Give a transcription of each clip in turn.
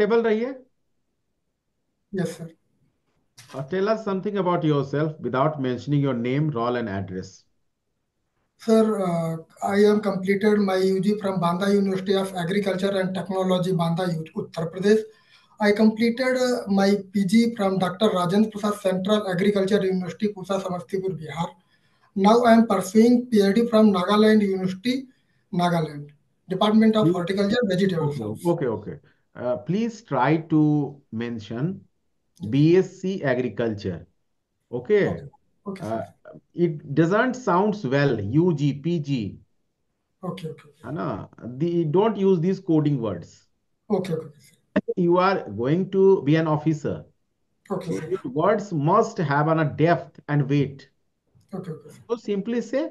Comfortable रहिए yes sir. और tell us something about yourself without mentioning your name, roll and address. Sir, I am completed my UG from Banda University of Agriculture and Technology, Banda, Uttar Pradesh. I completed my PG from Dr. Rajendra Prasad Central Agriculture University, Pusa, Samastipur, Bihar. Now I am pursuing PhD from Nagaland University, Nagaland, Department of Horticulture, Vegetable Okay, Science. okay, okay. Please try to mention BSc Agriculture. Okay. Okay, okay, Uh, sir. it doesn't sounds well. UG, PG, Okay, okay, है ना? Don't use these coding words. okay, okay, sir. You are going to be an officer. Okay, So sir. your words must have a depth and weight. Okay, okay, sir. So simply say,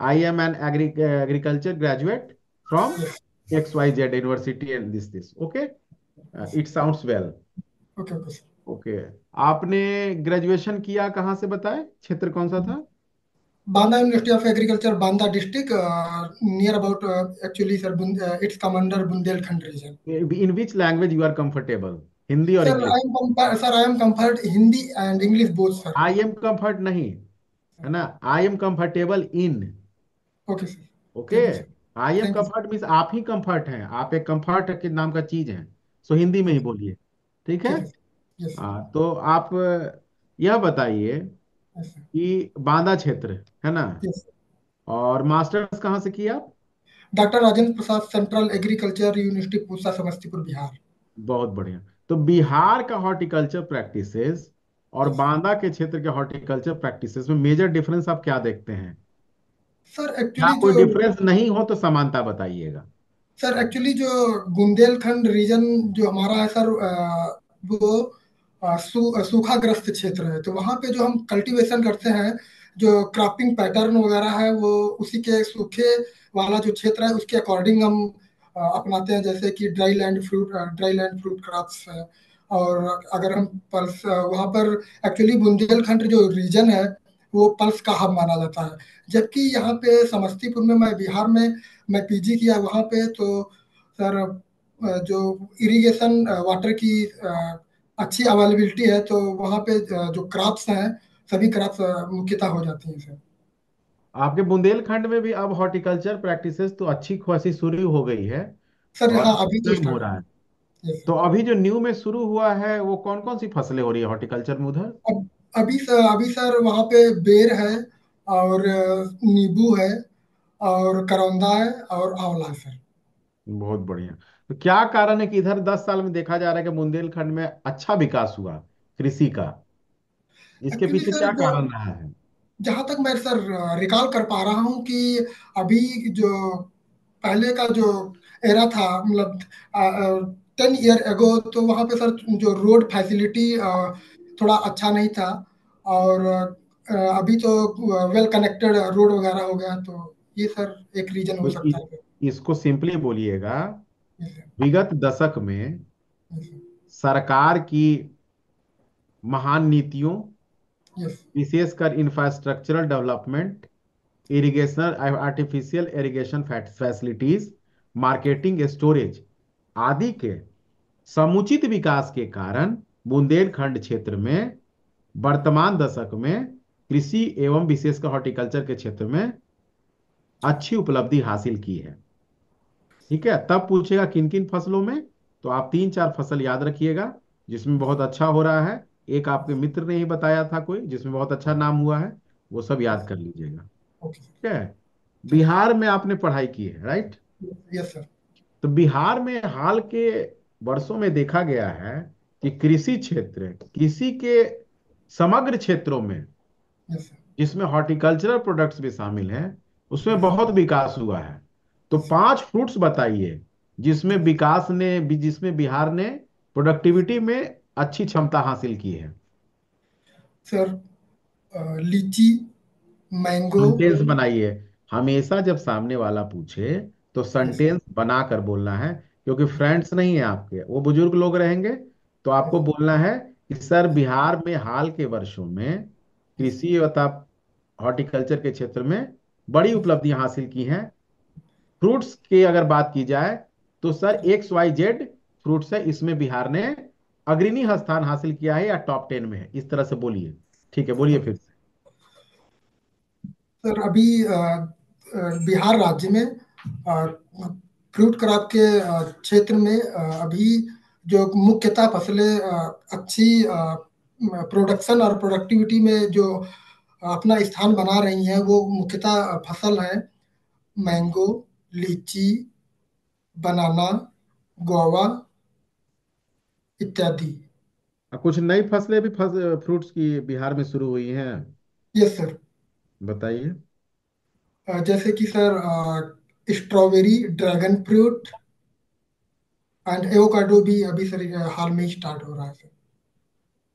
I am an agriculture graduate from Yes. XYZ University and this. Okay? Yes. It sounds well. Okay, okay, sir. Okay. आपने graduation किया कहाँ से बताए, क्षेत्र कौन सा था? Banda University of Agriculture, Banda district, near about actually, sir, it's come under Bundelkhand region. In which language you are comfortable, Hindi और Sir, English? I am compared Hindi and English both, sir. I am comfort नहीं, है ना, I am comfortable in. Okay, sir. Okay. Thank you, sir. I am Thank you, sir. Comfort means आप ही comfort हैं, आप एक comfort के नाम का चीज है। सो हिंदी में ही Okay, बोलिए, ठीक है? ठीक है, sir. Yes, sir. हाँ, तो आप यह बताइए Yes, sir. कि बांदा क्षेत्र, है ना, Yes, sir. और मास्टर्स कहाँ से किया आप? Dr. Rajendra Prasad Central Agriculture University, Pusa, Samastipur, Bihar. बहुत बढ़िया। तो बिहार का हॉर्टिकल्चर प्रैक्टिसेस और Yes. बांदा के क्षेत्र के हॉर्टिकल्चर प्रैक्टिसेस में मेजर डिफरेंस आप क्या देखते हैं? Sir, क्या actually कोई जो डिफरेंस नहीं हो तो समानता बताइएगा। सर एक्चुअली जो बुंदेलखंड रीजन जो हमारा है सर, वो सूखाग्रस्त क्षेत्र है, तो वहाँ पे जो हम कल्टीवेशन करते हैं, जो क्रॉपिंग पैटर्न वगैरह है वो उसी के सूखे वाला जो क्षेत्र है उसके अकॉर्डिंग हम अपनाते हैं, जैसे कि ड्राई लैंड फ्रूट क्रॉप्स है। और अगर हम पल्स वहाँ पर एक्चुअली बुंदेलखंड जो रीजन है वो पल्स का हब माना जाता है। जबकि यहाँ पे समस्तीपुर में, मैं बिहार में मैं पीजी किया वहाँ पे, तो सर जो इरिगेशन वाटर की अच्छी अवेलेबिलिटी है, तो वहाँ पे जो क्रॉप्स हैं सभी क्रॉप्स मुख्यतः हो जाती हैं सर। आपके बुंदेलखंड में भी अब हॉर्टिकल्चर प्रैक्टिसेस तो अच्छी खासी शुरू हो गई है सर और हाँ, अभी तो टाइम हो स्टार्ट रहा है। है। यस तो सर। अभी जो न्यू में शुरू हुआ है वो कौन कौन सी फसलें हो रही है हॉर्टिकल्चर में उधर? अभी सर वहाँ पे बेर है, और नींबू है, और करौंदा है, और आंवला है सर। बहुत बढ़िया। तो क्या कारण है कि इधर 10 साल में देखा जा रहा है कि बुंदेलखंड में अच्छा विकास हुआ कृषि का? इसके एक्चुअली पीछे सर क्या जो कारण रहा है? जहाँ तक मैं सर रिकॉल कर पा रहा हूँ कि अभी जो पहले का जो एरा था, मतलब 10 ईयर एगो, तो वहाँ पे सर जो रोड फैसिलिटी थोड़ा अच्छा नहीं था। और अभी तो वेल कनेक्टेड रोड वगैरह हो गया, तो ये सर एक रीजन हो तो सकता है। इसको सिंपली बोलिएगा, यस विगत दशक में सर। सरकार की महान नीतियों, यस विशेषकर infrastructural development, irrigation, artificial irrigation facilities, marketing, storage आदि के समुचित विकास के कारण बुंदेलखंड क्षेत्र में वर्तमान दशक में कृषि एवं विशेषकर हॉर्टिकल्चर के क्षेत्र में अच्छी उपलब्धि हासिल की है। ठीक है, तब पूछेगा किन किन फसलों में, तो आप 3-4 फसल याद रखिएगा जिसमें बहुत अच्छा हो रहा है। एक आपके मित्र ने ही बताया था कोई जिसमें बहुत अच्छा नाम हुआ है, वो सब याद कर लीजिएगा। Okay sir. ठीक है। ठीक बिहार में आपने पढ़ाई की है, राइट? है। Yes sir. तो बिहार में हाल के वर्षों में देखा गया है कि कृषि क्षेत्र, कृषि के समग्र क्षेत्रों में यस सर। जिसमें हॉर्टिकल्चरल प्रोडक्ट्स भी शामिल हैं उसमें यस बहुत विकास हुआ है। तो यस 5 फ्रूट्स बताइए जिसमें बिहार ने प्रोडक्टिविटी में अच्छी क्षमता हासिल की है। सर, लीची, मैंगो। सेंटेंस बनाइए। हमेशा जब सामने वाला पूछे तो यस सेंटेंस बना कर बोलना है, क्योंकि फ्रेंड्स नहीं है आपके, वो बुजुर्ग लोग रहेंगे। तो आपको यस बोलना है कि सर बिहार में हाल के वर्षों में यस कृषि तथा हॉर्टिकल्चर के क्षेत्र में बड़ी यस उपलब्धियां हासिल की हैं। फ्रूट्स की अगर बात की जाए तो सर XYZ फ्रूट्स है, इसमें बिहार ने अग्रणी स्थान हासिल किया है या टॉप 10 में है, इस तरह से बोलिए। ठीक है, बोलिए फिर से। सर अभी बिहार राज्य में फ्रूट क्रॉप के क्षेत्र में अभी जो मुख्यतः फसलें अच्छी प्रोडक्शन और प्रोडक्टिविटी में जो अपना स्थान बना रही हैं, वो मुख्यतः फसल है मैंगो, लीची, बनाना, गुआवा इत्यादि। कुछ नई फसलें भी फ्रूट्स की बिहार में शुरू हुई हैं, यस सर। बताइए। जैसे कि sir strawberry, dragon fruit and avocado भी अभी सर हाल में ही स्टार्ट हो रहा है सर।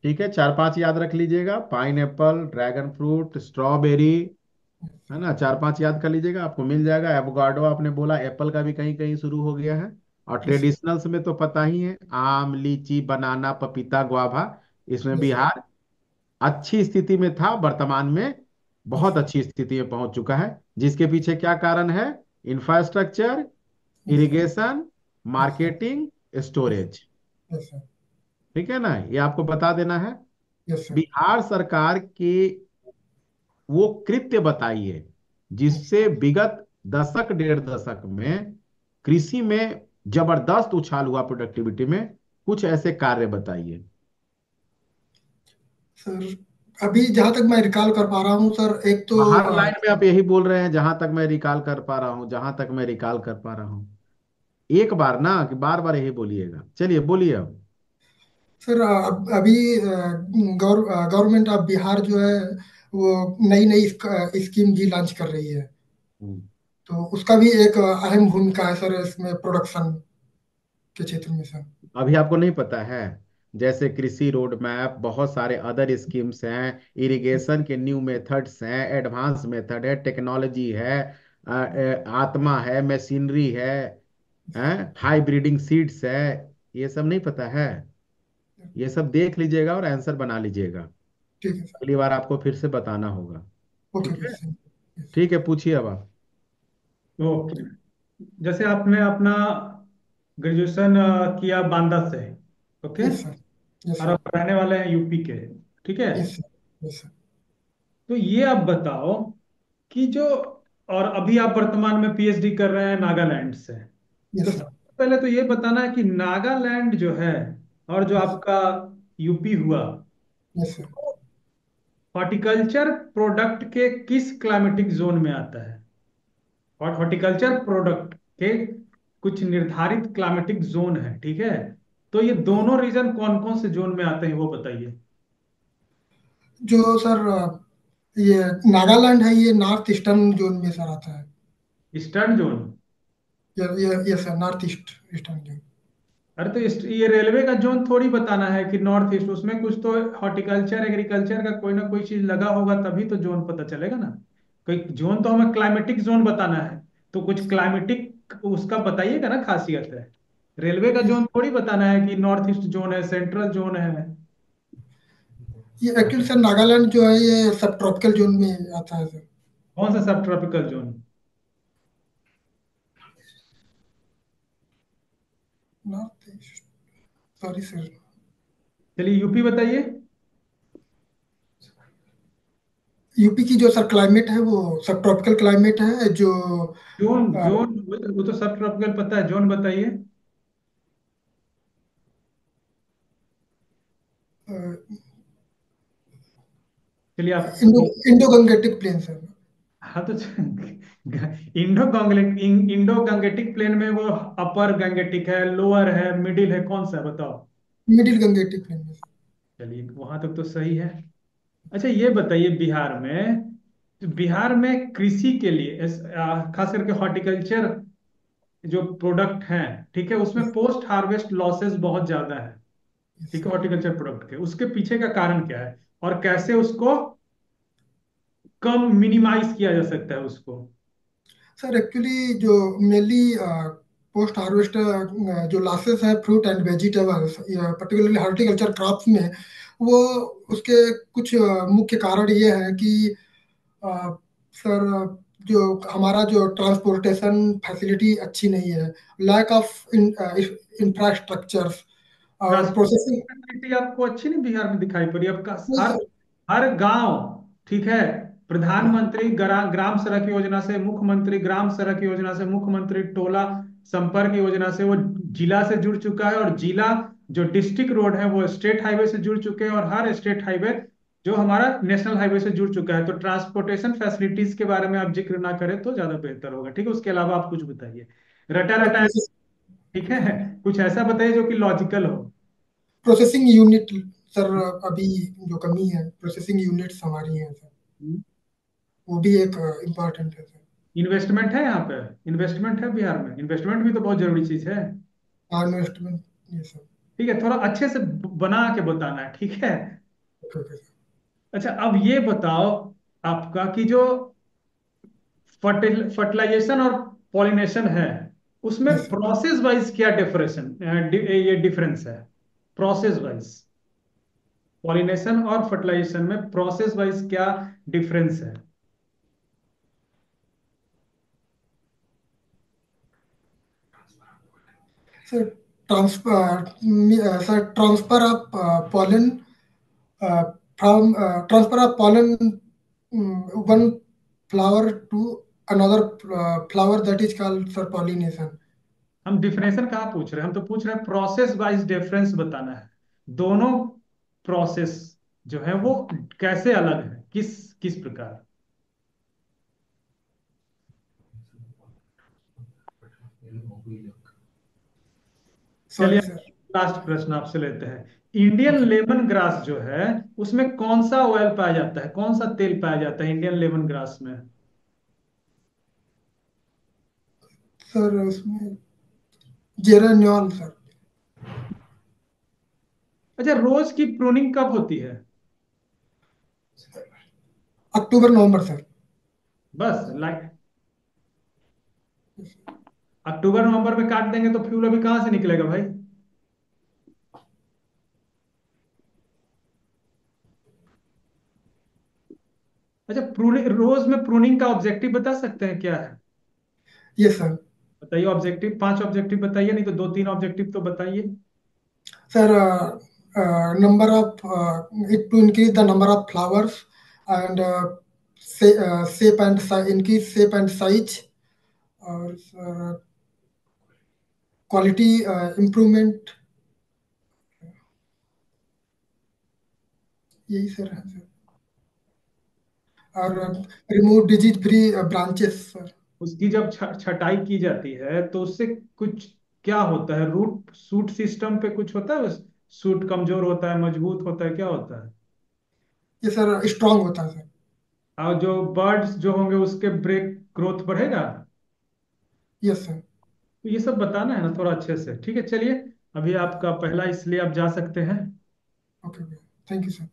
ठीक है, 4-5 याद रख लीजिएगा, pine Apple, dragon fruit, strawberry, है ना, 4-5 याद कर लीजिएगा, आपको मिल जाएगा। एवोकाडो आपने बोला, एप्पल का भी कहीं कहीं शुरू हो गया है। और यस सर। ट्रेडिशनल्स में तो पता ही है, आम, लीची, बनाना, पपीता, गुआभा, इसमें यस सर। बिहार अच्छी स्थिति में था, वर्तमान में यस बहुत सर। अच्छी स्थिति में पहुंच चुका है। जिसके पीछे क्या कारण है? Infrastructure, yes sir. Irrigation, yes sir. Marketing, yes storage. Yes sir. ठीक है ना, ये आपको बता देना है। Yes sir. बिहार सरकार के वो कृत्य बताइए जिससे विगत दशक, 1.5 दशक में कृषि में जबरदस्त उछाल हुआ, प्रोडक्टिविटी में कुछ ऐसे कार्य बताइए। सर अभी जहाँ तक मैं रिकॉल कर पा रहा हूँ सर, एक तो हर लाइन में आप यही बोल रहे हैं, जहां तक मैं रिकॉल कर पा रहा हूं, जहां तक मैं रिकॉल कर पा रहा हूं। एक बार ना, कि बार बार यही बोलिएगा, चलिए बोलिए अब। सर अभी गवर्नमेंट ऑफ बिहार जो है वो नई नई स्कीम भी लॉन्च कर रही है। हम्म। तो उसका भी एक अहम भूमिका है सर इसमें प्रोडक्शन के क्षेत्र में सर। अभी आपको नहीं पता है? जैसे कृषि रोड मैप, बहुत सारे अदर स्कीम्स हैं, इरिगेशन के न्यू मेथड्स हैं, एडवांस मेथड है, टेक्नोलॉजी है, आत्मा है, मशीनरी है, हाइब्रिडिंग सीड्स है, ये सब नहीं पता है? ये सब देख लीजिएगा और आंसर बना लीजिएगा, ठीक है सर। अगली बार आपको फिर से बताना होगा। ओके ठीक है, सर। यस ठीक है, पूछिए अब आप। तो जैसे आपने अपना ग्रेजुएशन किया बांदा से, ओके, सर। यस और सर। आप रहने वाले हैं यूपी के, ठीक है। Yes sir. Yes sir. तो ये आप बताओ कि जो, और अभी आप वर्तमान में पीएचडी कर रहे हैं नागालैंड से, तो यस सर। सबसे पहले तो ये बताना है कि नागालैंड जो है और जो यस। आपका यूपी हुआ, यस सर। हॉर्टिकल्चर प्रोडक्ट के किस क्लाइमेटिक जोन में आता है? और हॉर्टिकल्चर प्रोडक्ट के कुछ निर्धारित क्लाइमेटिक जोन है, ठीक है। तो ये दोनों रीजन कौन कौन से जोन में आते हैं वो बताइए। जो सर ये नागालैंड है, ये नॉर्थ ईस्टर्न जोन में सर आता है। Eastern zone? ये sir north east eastern zone. अरे तो ये रेलवे का जोन थोड़ी बताना है कि नॉर्थ ईस्ट, उसमें कुछ तो हॉर्टिकल्चर एग्रीकल्चर का कोई ना कोई चीज लगा होगा, तभी तो जोन पता चलेगा ना। कोई जोन तो हमें क्लाइमेटिक जोन बताना है, तो कुछ क्लाइमेटिक उसका बताइएगा ना, खासियत है। रेलवे का जोन थोड़ी बताना है कि नॉर्थ ईस्ट जोन है, सेंट्रल जोन है। ये एक्चुअली सर नागालैंड जो है ये सब ट्रॉपिकल जोन में आता है सर। कौन सा सब tropical zone? North east, sorry sir. चलिए यूपी बताइए। यूपी की जो सर क्लाइमेट है वो सब ट्रॉपिकल क्लाइमेट है जो जोन अ, जोन वो तो सब ट्रॉपिकल पता है, जोन बताइए। अ, चलिए आप इंडो गंगेटिक प्लेन सर। हाँ तो इंडो गंगेटिक प्लेन में वो अपर गंगेटिक है, लोअर है, मिडिल है, कौन सा है बताओ। मिडिल गंगेटिक प्लेन में चलिए वहां तक तो सही है। अच्छा ये बताइए, बिहार में कृषि के लिए खास करके हॉर्टिकल्चर जो प्रोडक्ट हैं, ठीक है, उसमें पोस्ट हार्वेस्ट लॉसेस बहुत ज्यादा है, ठीक है, सर। हॉर्टिकल्चर प्रोडक्ट के, उसके पीछे का कारण क्या है और कैसे उसको कम मिनिमाइज किया जा सकता है उसको? सर एक्चुअली जो मेनली पोस्ट हार्वेस्ट जो लॉसेस है fruit and vegetables, particularly horticulture crops में, वो उसके कुछ मुख्य कारण ये हैं कि सर जो हमारा जो ट्रांसपोर्टेशन फैसिलिटी अच्छी नहीं है, लैक ऑफ इंफ्रास्ट्रक्चर्स और प्रोसेसिंग। ट्रांसपोर्टेशन फैसिलिटी आपको अच्छी नहीं बिहार में दिखाई पड़ी? आपका हर हर गांव, ठीक है, प्रधानमंत्री ग्राम सड़क योजना से, मुख्यमंत्री ग्राम सड़क योजना से, मुख्यमंत्री टोला संपर्क योजना से वो जिला से जुड़ चुका है, और जिला जो डिस्ट्रिक्ट रोड है वो स्टेट हाईवे से जुड़ चुके हैं, और हर स्टेट हाईवे जो हमारा नेशनल हाईवे से जुड़ चुका है। तो ट्रांसपोर्टेशन फैसिलिटीज के बारे में आप जिक्र ना करें तो ज्यादा बेहतर होगा, ठीक है? उसके अलावा आप कुछ बताइए, रटा रटा, ठीक है, कुछ ऐसा बताइए जो कि लॉजिकल हो। प्रोसेसिंग यूनिट सर, अभी जो कमी है प्रोसेसिंग यूनिट्स हमारी हैं सर, वो भी एक इम्पोर्टेंट है सर। इन्वेस्टमेंट है यहाँ पे? इन्वेस्टमेंट है बिहार में? इन्वेस्टमेंट भी तो बहुत जरूरी चीज है। इन्वेस्टमेंट, ये सर। ठीक है, थोड़ा अच्छे से बना के बताना है, ठीक है? Okay okay sir. अच्छा, अब ये बताओ आपका कि जो फर्टिलाइजेशन और पॉलिनेशन है, उसमें यस सर। प्रोसेस वाइज क्या ये डिफरेंस है? प्रोसेस वाइज पॉलिनेशन और फर्टिलाइजेशन में प्रोसेस वाइज क्या डिफरेंस है? Sir transfer of pollen from transfer of pollen one flower to another flower, that is called sir pollination. हम डिफिनेशन कहाँ पूछ रहे हैं? हम तो पूछ रहे हैं प्रोसेस वाइज डिफरेंस बताना है। दोनों प्रोसेस जो है वो कैसे अलग है, किस किस प्रकार? चलिए, सॉरी सर। लास्ट प्रश्न आपसे लेते हैं। इंडियन ओके लेमन ग्रास जो है उसमें कौन सा ऑयल पाया जाता है, कौन सा तेल पाया जाता है इंडियन लेमन ग्रास में? सर, उसमें जेरान्योल सर। अच्छा, रोज की प्रूनिंग कब होती है? अक्टूबर नवंबर सर। बस लाइक अक्टूबर नवंबर में काट देंगे तो फ्यूल अभी कहाँ से निकलेगा भाई? अच्छा, प्रूनिंग, रोज में प्रूनिंग का ऑब्जेक्टिव बता सकते हैं क्या है? Yes sir. बताइए ऑब्जेक्टिव, 5 ऑब्जेक्टिव बताइए, नहीं तो 2-3 ऑब्जेक्टिव तो बताइए। Sir, number of it to increase the number of flowers, and shape and increase shape and size, और क्वालिटी इम्प्रूवमेंट, यही सर है सर। और remove disease free branches sir. उसकी जब छटाई की जाती है तो उससे कुछ क्या होता है? रूट सूट सिस्टम पे कुछ होता है? सूट कमजोर होता है, मजबूत होता है, क्या होता है? ये सर स्ट्रांग होता है सर। और जो बर्ड्स जो होंगे उसके ब्रेक ग्रोथ बढ़ेगा? Yes sir. तो ये सब बताना है ना थोड़ा अच्छे से, ठीक है? चलिए, अभी आपका पहला, इसलिए आप जा सकते हैं। Okay, thank you sir.